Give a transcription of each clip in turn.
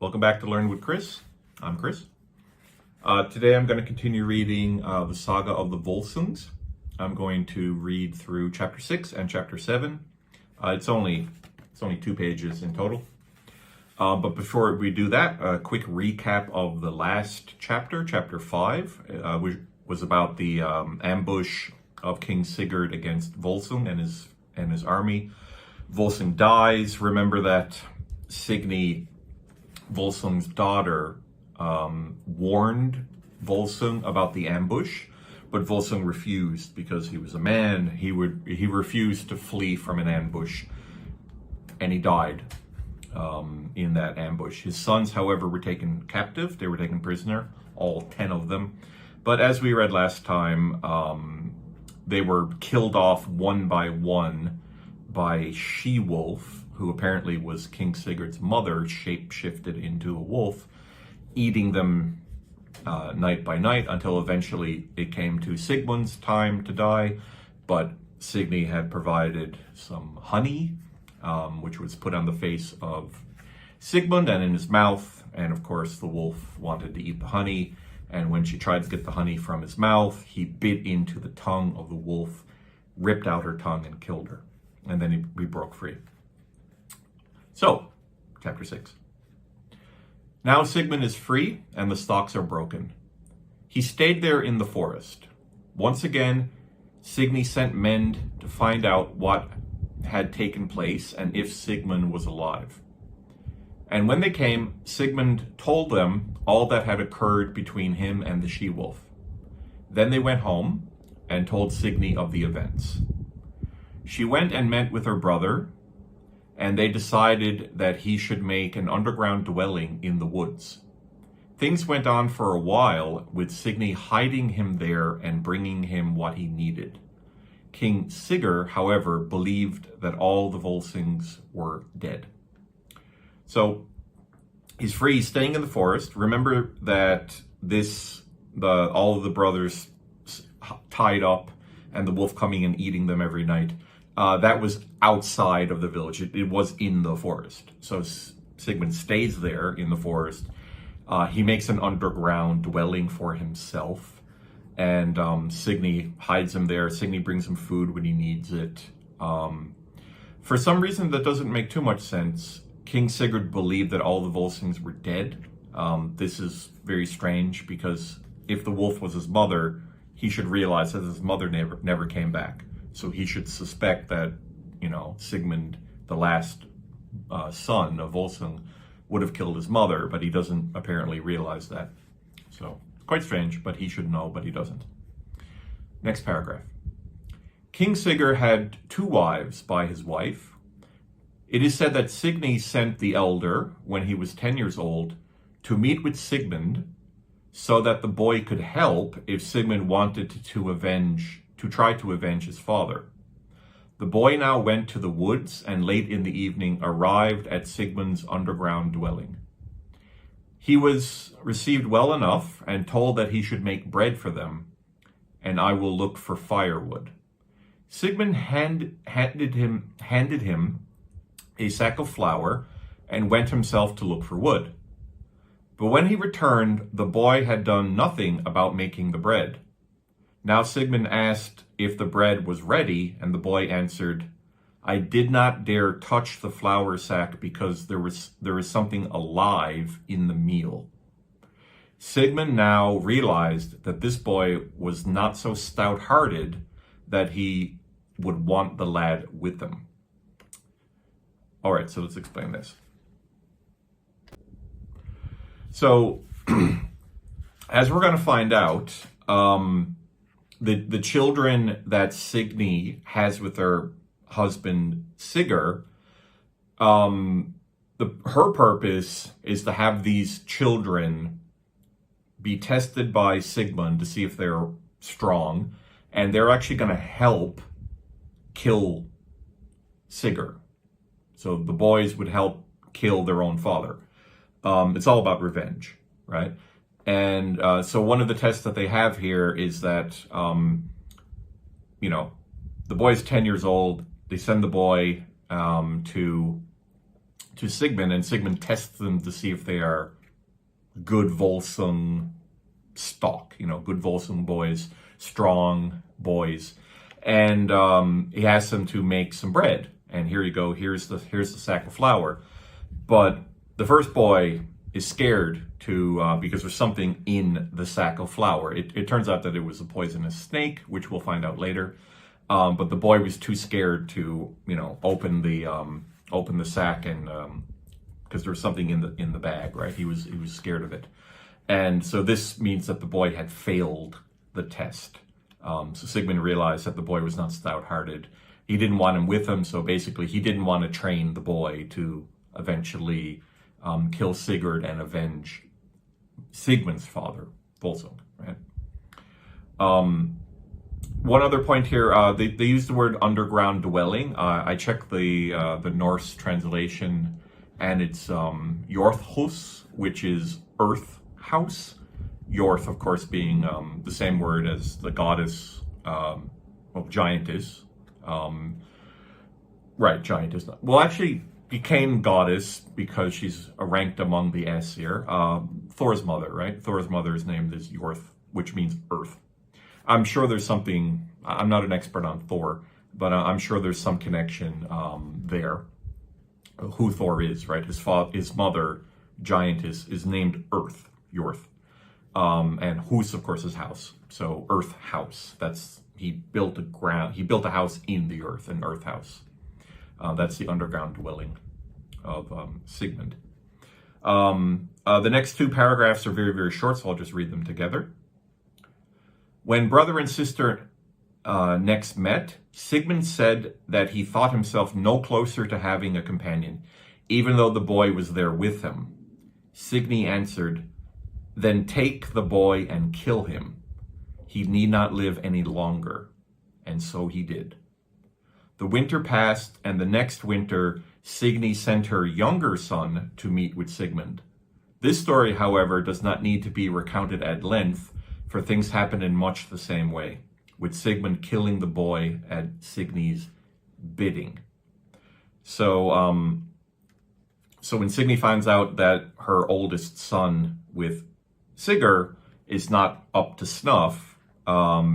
Welcome back to Learn with Chris. I'm Chris. Today I'm going to continue reading the Saga of the Volsungs. I'm going to read through chapter 6 and chapter 7. It's only 2 pages in total. But before we do that, a quick recap of the last chapter, chapter 5, which was about the ambush of King Sigurd against Volsung and his army. Volsung dies. Remember that Signy, Volsung's daughter, warned Volsung about the ambush, but Volsung refused because he was a man. He refused to flee from an ambush, and he died in that ambush. His sons, however, were taken captive. They were taken prisoner, all 10 of them. But as we read last time, they were killed off one by one by She-Wolf, who apparently was King Sigurd's mother, shape-shifted into a wolf, eating them night by night until eventually it came to Sigmund's time to die. But Signy had provided some honey, which was put on the face of Sigmund and in his mouth. And of course, the wolf wanted to eat the honey. And when she tried to get the honey from his mouth, he bit into the tongue of the wolf, ripped out her tongue, and killed her. And then he broke free. So, chapter 6. Now Sigmund is free, and the stocks are broken. He stayed there in the forest. Once again, Signy sent men to find out what had taken place and if Sigmund was alive. And when they came, Sigmund told them all that had occurred between him and the she-wolf. Then they went home and told Signy of the events. She went and met with her brother, and they decided that he should make an underground dwelling in the woods. Things went on for a while, with Signy hiding him there and bringing him what he needed. King Sigurd, however, believed that all the Volsungs were dead. So he's free, he's staying in the forest. Remember that all of the brothers tied up and the wolf coming and eating them every night. That was outside of the village. It was in the forest. So Sigmund stays there in the forest. He makes an underground dwelling for himself. And Signy hides him there. Signy brings him food when he needs it. For some reason that doesn't make too much sense, King Sigurd believed that all the Volsungs were dead. This is very strange because if the wolf was his mother, he should realize that his mother never came back. So he should suspect that, Sigmund, the last son of Volsung, would have killed his mother, but he doesn't apparently realize that. So, quite strange, but he should know, but he doesn't. Next paragraph. King Sigurd had 2 wives by his wife. It is said that Signy sent the elder, when he was 10 years old, to meet with Sigmund, so that the boy could help if Sigmund wanted to try to avenge his father. The boy now went to the woods and late in the evening arrived at Sigmund's underground dwelling. He was received well enough and told that he should make bread for them, and I will look for firewood. Sigmund handed him a sack of flour and went himself to look for wood. But when he returned, the boy had done nothing about making the bread. Now Sigmund asked if the bread was ready, and the boy answered, I did not dare touch the flour sack because there was something alive in the meal. Sigmund now realized that this boy was not so stout-hearted that he would want the lad with him. All right, so let's explain this. So, as we're going to find out, the children that Signy has with her husband Sigurd, her purpose is to have these children be tested by Sigmund to see if they're strong, and they're actually going to help kill Sigurd. So the boys would help kill their own father. It's all about revenge, right? And so one of the tests that they have here is that, the boy's 10 years old. They send the boy to to Sigmund, and Sigmund tests them to see if they are good Volsung stock, good Volsung boys, strong boys. And he asks them to make some bread. And here you go, here's the sack of flour. But the first boy is scared because there's something in the sack of flour. It turns out that it was a poisonous snake, which we'll find out later. But the boy was too scared to, open the sack, and because there was something in the bag, right? He was scared of it, and so this means that the boy had failed the test. So Sigmund realized that the boy was not stout-hearted. He didn't want him with him, so basically he didn't want to train the boy to eventually kill Sigurd and avenge Sigmund's father, Volsung, right? One other point here, they use the word underground dwelling. I checked the Norse translation, and it's Jorthhus, which is earth house. Jorth, of course, being the same word as the goddess, giantess. Right, giantess. Well, actually became goddess because she's ranked among the Aesir. Thor's mother, right? Thor's mother's name is Jorth, which means earth. I'm sure there's something, I'm not an expert on Thor, but I'm sure there's some connection there. Who Thor is, right? His mother, giantess, is named Earth, Jorth. And Hus, of course, is house. So Earth house. He built a house in the earth, an earth house. That's the underground dwelling of Sigmund. The next two paragraphs are very, very short, so I'll just read them together. When brother and sister next met, Sigmund said that he thought himself no closer to having a companion, even though the boy was there with him. Signy answered, "Then take the boy and kill him. He need not live any longer." And so he did. The winter passed, and the next winter, Signy sent her younger son to meet with Sigmund. This story, however, does not need to be recounted at length, for things happened in much the same way, with Sigmund killing the boy at Signy's bidding. So when Signy finds out that her oldest son with Sigurd is not up to snuff,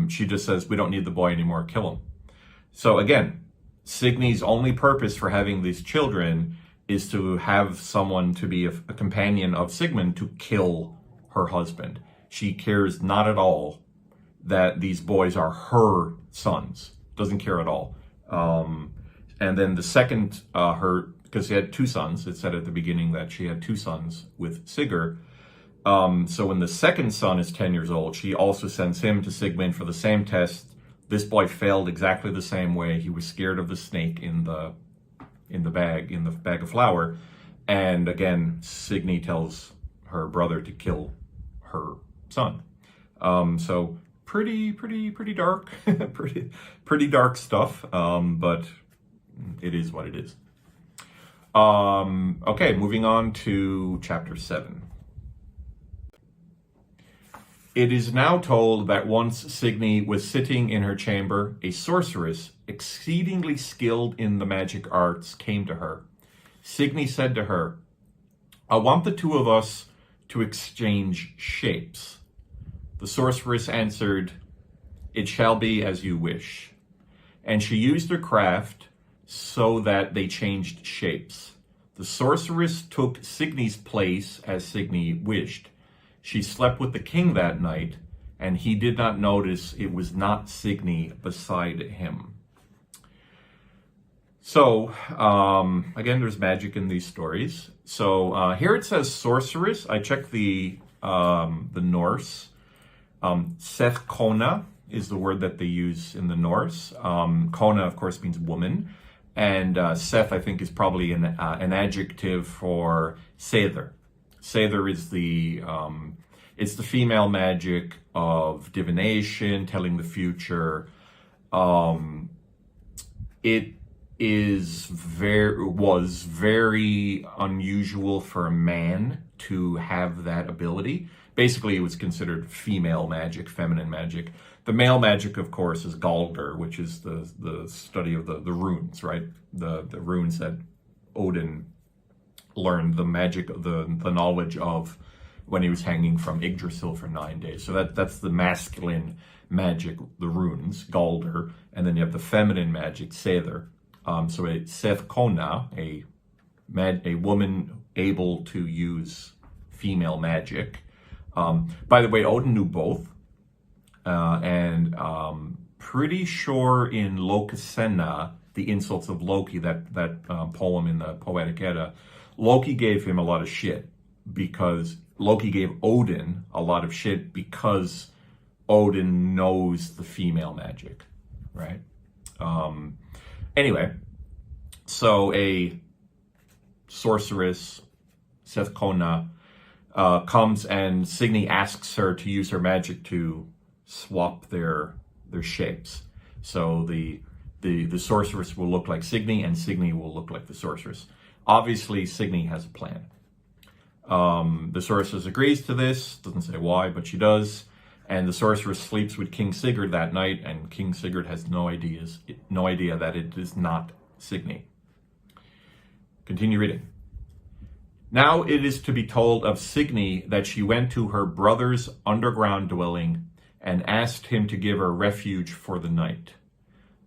she just says, "We don't need the boy anymore, kill him." So again, Signy's only purpose for having these children is to have someone to be a companion of Sigmund to kill her husband. She cares not at all that these boys are her sons. Doesn't care at all. And then the second, because she had two sons, it said at the beginning that she had two sons with Sigurd. So when the second son is 10 years old, she also sends him to Sigmund for the same test. This boy failed exactly the same way. He was scared of the snake in the bag of flour. And again, Signy tells her brother to kill her son. So pretty dark, pretty dark stuff. But it is what it is. Okay, moving on to chapter 7. It is now told that once Signy was sitting in her chamber, a sorceress, exceedingly skilled in the magic arts, came to her. Signy said to her, "I want the two of us to exchange shapes." The sorceress answered, "It shall be as you wish." And she used her craft so that they changed shapes. The sorceress took Signy's place as Signy wished. She slept with the king that night, and he did not notice it was not Signy beside him. So, again, there's magic in these stories. So here it says sorceress. I checked the Norse. Seth Kona is the word that they use in the Norse. Kona, of course, means woman. And Seth, I think, is probably an adjective for Sether. Sether is it's the female magic of divination, telling the future. It was very unusual for a man to have that ability. Basically, it was considered female magic, feminine magic. The male magic, of course, is Galder, which is the study of the runes, right? The runes that Odin learned the magic, the knowledge of when he was hanging from Yggdrasil for 9 days. So that's the masculine magic, the runes, Galder, and then you have the feminine magic, Sether. So a Seth Kona, a woman able to use female magic. By the way, Odin knew both, and pretty sure in Lokasenna, the insults of Loki, that poem in the Poetic Edda, Loki gave him a lot of shit because Loki gave Odin a lot of shit because Odin knows the female magic, right? Anyway, so a sorceress, Seth Kona, comes and Signy asks her to use her magic to swap their shapes. So the sorceress will look like Signy and Signy will look like the sorceress. Obviously, Signy has a plan. The sorceress agrees to this, doesn't say why, but she does. And the sorceress sleeps with King Sigurd that night, and King Sigurd has no idea that it is not Signy. Continue reading. Now it is to be told of Signy that she went to her brother's underground dwelling and asked him to give her refuge for the night.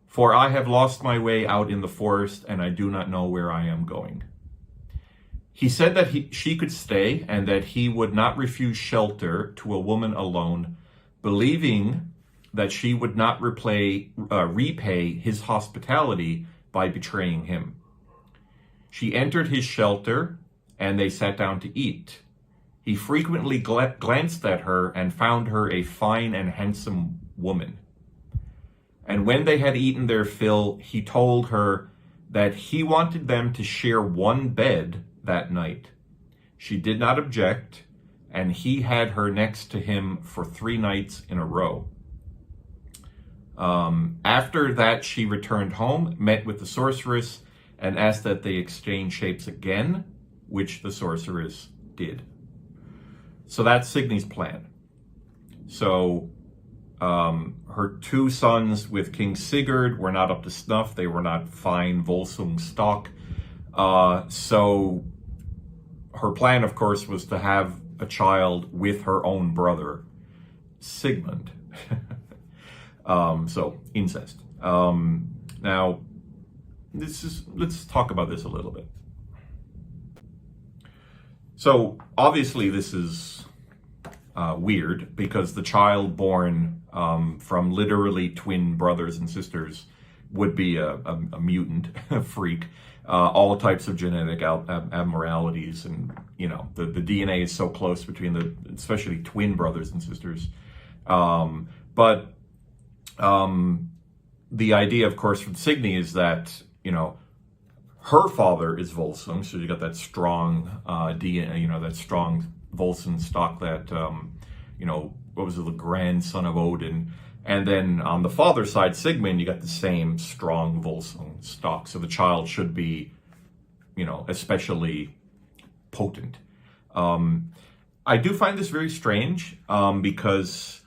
For I have lost my way out in the forest, and I do not know where I am going. He said that she could stay, and that he would not refuse shelter to a woman alone, believing that she would not repay his hospitality by betraying him. She entered his shelter, and they sat down to eat. He frequently glanced at her and found her a fine and handsome woman. And when they had eaten their fill, he told her that he wanted them to share one bed that night. She did not object, and he had her next to him for 3 nights in a row. After that, she returned home, met with the sorceress, and asked that they exchange shapes again, which the sorceress did. So that's Signy's plan. So her 2 sons with King Sigurd were not up to snuff. They were not fine Volsungs stock. So her plan, of course, was to have a child with her own brother, Sigmund. So incest. Now, let's talk about this a little bit. So obviously this is weird because the child born from literally twin brothers and sisters would be a mutant, a freak, all types of genetic abnormalities, and the DNA is so close between especially twin brothers and sisters. But the idea, of course, from Signy is that her father is Volsung, so you got that strong DNA, that strong Volsung stock that, what was it, the grandson of Odin. And then on the father's side, Sigmund, you got the same strong Volsung stock. So the child should be, especially potent. I do find this very strange because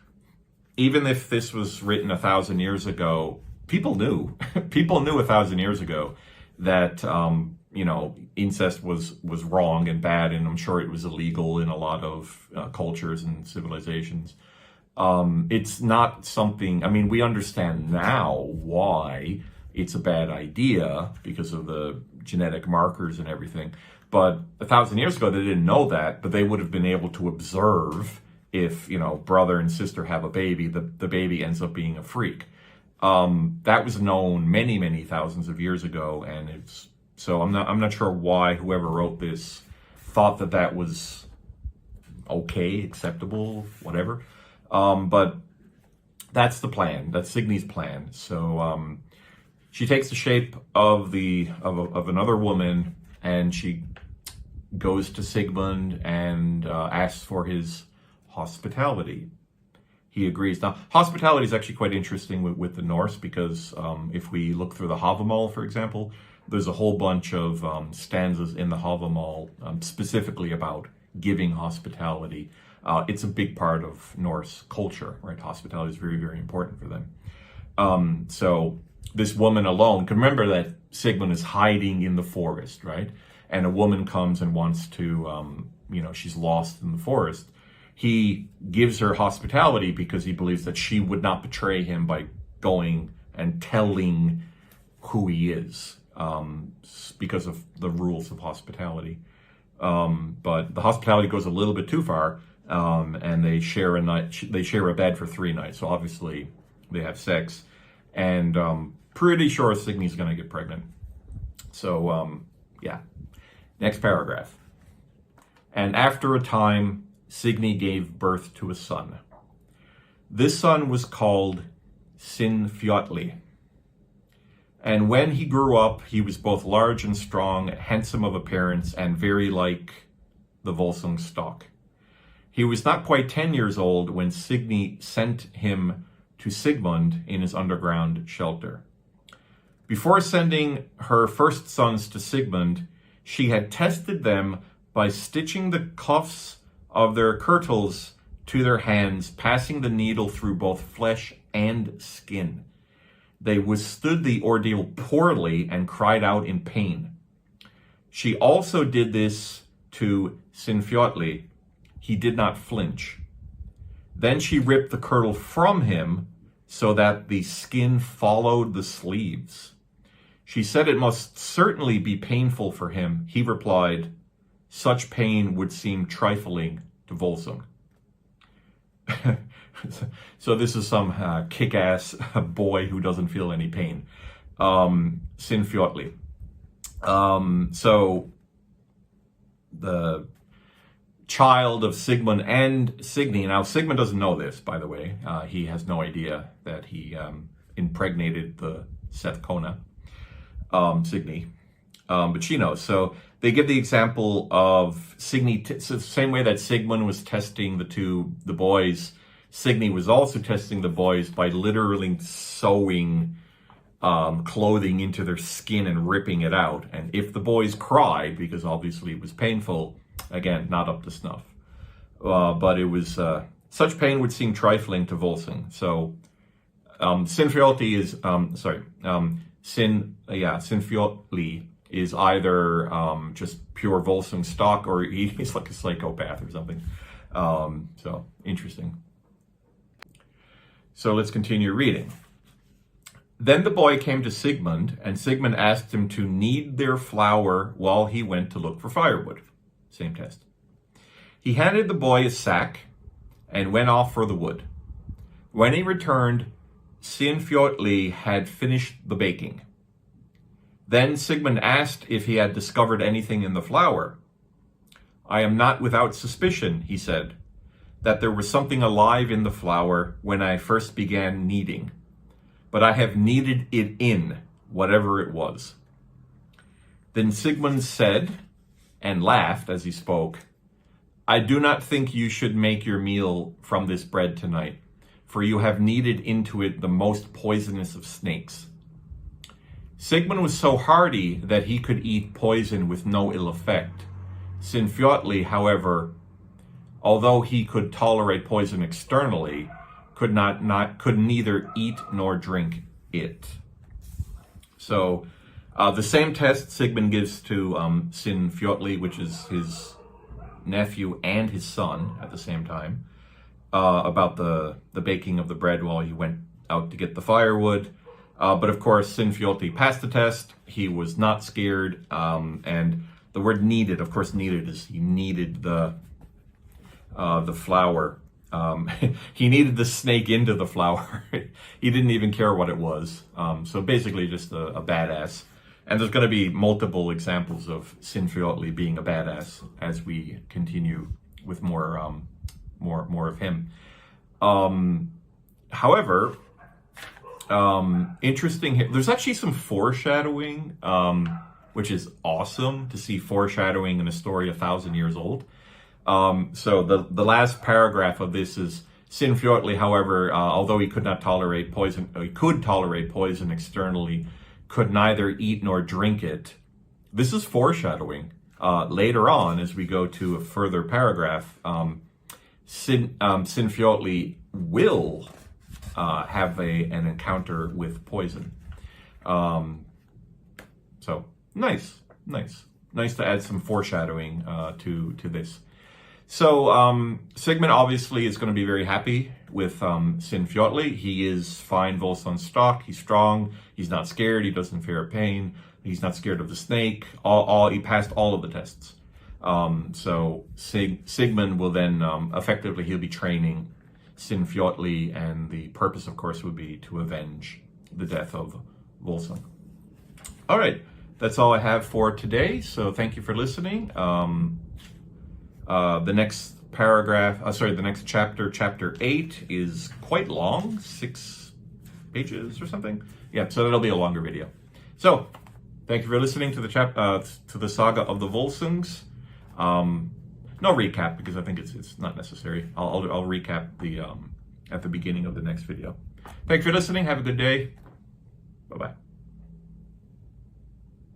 even if this was written 1,000 years ago, people knew 1,000 years ago that incest was wrong and bad, and I'm sure it was illegal in a lot of cultures and civilizations. It's not something, we understand now why it's a bad idea because of the genetic markers and everything, but 1,000 years ago they didn't know that, but they would have been able to observe if brother and sister have a baby, the baby ends up being a freak. That was known many thousands of years ago, and I'm not sure why whoever wrote this thought that was okay, acceptable, whatever. But that's the plan. That's Signy's plan. So she takes the shape of another woman, and she goes to Sigmund and asks for his hospitality. He agrees. Now, hospitality is actually quite interesting with the Norse because if we look through the Havamal, for example, there's a whole bunch of stanzas in the Havamal specifically about giving hospitality. It's a big part of Norse culture, right? Hospitality is very, very important for them. So this woman alone, can remember that Sigmund is hiding in the forest, right? and a woman comes and wants to, she's lost in the forest, he gives her hospitality because he believes that she would not betray him by going and telling who he is, because of the rules of hospitality. But the hospitality goes a little bit too far, and they share a bed for 3 nights. So obviously they have sex, and pretty sure Signy's going to get pregnant. So yeah. Next paragraph. And after a time, Signy gave birth to a son. This son was called Sinfjotli. And when he grew up, he was both large and strong, handsome of appearance, and very like the Volsungs stock. He was not quite 10 years old when Signy sent him to Sigmund in his underground shelter. Before sending her first sons to Sigmund, she had tested them by stitching the cuffs of their kirtles to their hands, passing the needle through both flesh and skin. They withstood the ordeal poorly and cried out in pain. She also did this to Sinfjotli. He did not flinch. Then she ripped the kirtle from him so that the skin followed the sleeves. She said it must certainly be painful for him. He replied, such pain would seem trifling to Volsung. So this is some kick-ass boy who doesn't feel any pain. Sinfjotli. So the child of Sigmund and Signy. Now Sigmund doesn't know this, by the way. He has no idea that he impregnated the Sethkona, Signy. But she knows. So they give the example of Signy, so the same way that Sigmund was testing the boys, Signy was also testing the boys by literally sewing clothing into their skin and ripping it out. And if the boys cried, because obviously it was painful, again, not up to snuff. But it was, such pain would seem trifling to Volsung. So Sinfjotli is, Sinfjotli is either just pure Volsung stock, or he's like a psychopath or something. So interesting. So let's continue reading. Then the boy came to Sigmund, and Sigmund asked him to knead their flour while he went to look for firewood. Same test. He handed the boy a sack and went off for the wood. When he returned, Sinfjotli had finished the baking. Then Sigmund asked if he had discovered anything in the flour. I am not without suspicion, he said, that there was something alive in the flour when I first began kneading, but I have kneaded it in, whatever it was. Then Sigmund said, and laughed as he spoke, I do not think you should make your meal from this bread tonight, for you have kneaded into it the most poisonous of snakes. Sigmund was so hardy that he could eat poison with no ill effect. Sinfjotli, however, although he could tolerate poison externally, could neither eat nor drink it. So the same test Sigmund gives to Sinfjotli, which is his nephew and his son at the same time, about the baking of the bread while he went out to get the firewood. But of course, Sinfjotli passed the test. He was not scared. And the word kneaded, of course, kneaded is he kneaded the flour. He kneaded the snake into the flour. He didn't even care what it was. So basically just a badass. And there's going to be multiple examples of Sinfjotli being a badass as we continue with more of him. However, interesting. There's actually some foreshadowing, which is awesome to see foreshadowing in a story 1,000 years old. So the last paragraph of this is Sinfjotli, however, although he could tolerate poison externally, could neither eat nor drink it. This is foreshadowing. Later on, as we go to a further paragraph, Sinfjotli will have an encounter with poison. So nice. nice to add some foreshadowing to this. So Sigmund obviously is going to be very happy with Sinfjotli. He is fine Volsungs stock. He's strong. He's not scared. He doesn't fear pain. He's not scared of the snake. He passed all of the tests. So Sigmund will then effectively he'll be training Sinfjotli, and the purpose, of course, would be to avenge the death of Volsung. All right, that's all I have for today. So thank you for listening. The next paragraph, the next chapter, chapter 8, is quite long, 6 pages or something. Yeah, so that'll be a longer video. So thank you for listening to the Saga of the Volsungs. No recap, because I think it's not necessary. I'll recap at the beginning of the next video. Thanks for listening. Have a good day. Bye-bye.